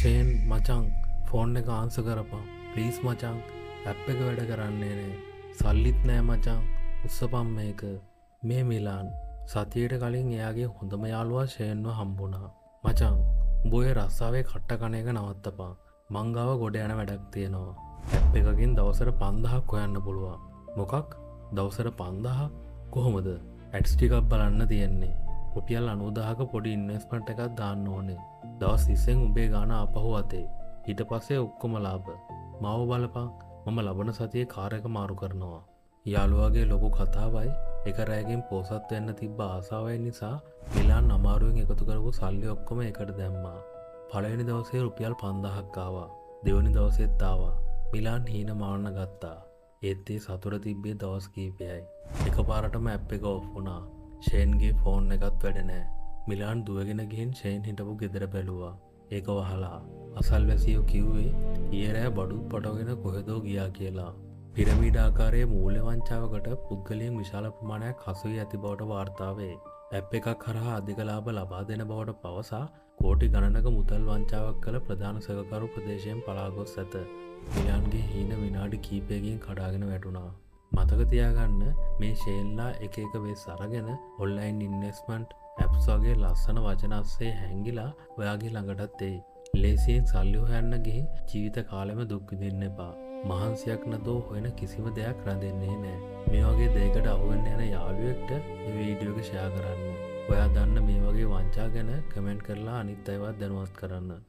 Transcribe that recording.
Shane මචං phone එක answer කරපන් ප්ලීස් මචං ඇප් එක වැඩ කරන්නේ නෑ සල්ලිත් නෑ මචං උස්සපන් මේක මේ මිලාන් සතියට කලින් එයාගේ හොඳම යාළුවා ෂේන්ව හම්බුණා මචං උඹ ඔය රස්සාවේ කට්ට කන එක නවත්තපන් මං ගාව ගොඩ යන වැඩක් තියෙනවා ඇප් එකකින් දවසට 5000ක් හොයන්න පුළුවන් මොකක් දවසට 5000 කොහොමද ඇඩ්ස් ටිකක් බලන්න තියෙන්නේ රුපියල් 90000ක පොඩි ඉන්වෙස්ට්මන්ට් එකක් දාන්න ඕනේ දවස් 20න් උඹේ ගාන ආපහු අතේ ඊට පස්සේ ඔක්කොම ලාභ මාව බලපන් මම ලබන සතියේ කාර් එක මාරු කරනවා යාළුවාගේ ලොකු කතාවයි එක රැයකින් පෝසත් වෙන්න තිබ්බ ආසාවයි නිසා මිලාන් අමාරුවෙන් එකතු කරපු සල්ලි ඔක්කොම එකට දැම්මා පළවෙනි දවසේ රුපියල් 5000ක් ආවා දෙවෙනි දවසෙත් ආවා මිලාන් හීන මාන්න ගත්තා ඒත් ඒ සතුට තිබ්බේ දවස් කීපයයි එකපාරටම ඇප් එක ඔෆ් වුණා ෂේන්ගේ ෆෝන් එකත් වැඩ නෑ මිලාන් දුවගෙන ගිහින් ෂේන් හිටපු ගෙදර බැලුවා ඒක වහලා අසල්වැසියෝ කිව්වේ ඊයේ රෑ බඩුත් පටවගෙන කොහෙදෝ ගියා කියලා පිරමීඩ ආකාරයේ මූල්‍ය වංචාවකට පුද්ගලයන් විශාල ප්‍රමාණයක් හසු වී ඇති බවට වාර්තා වේ. ඇප් එකක් කරා අධික ලාභ ලබා දෙන බවට පවසා කෝටි ගණනක මුදල් වංචාවක් කළ ප්‍රධාන සැකකරු ප්‍රදේශයෙන් පලා ගොස් ඇත. මිලාන්ගේ හීන විනාඩි කිහිපයකින් කඩාගෙන වැටුණා. මතක තියාගන්න මේ ෂේන්ලා එක එක වෙස් අරගෙන ඔන්ලයින් ඉන්වෙස්ට්මන්ට් ඇප්ස් වගේ ලස්සන වචන අස්සේ හැංගිලා ඔයාගේ ළඟටත් එයි. ලේසියෙන් සල්ලි හොයන්න ගිහින් ජීවිත කාලෙම දුක් විඳින්න එපා. මහන්සියක් නැතෝ හොයන කිසිම දෙයක් රැඳෙන්නේ නැහැ. මේ වගේ දෙයකට අහු වෙන්න යන යාළුවෙක්ට මේ වීඩියෝ එක ෂෙයා කරන්න. ඔයා දන්න මේ වගේ වංචා ගැන කමෙන්ට් කරලා අනිත් අයවත් දැනුවත් කරන්න.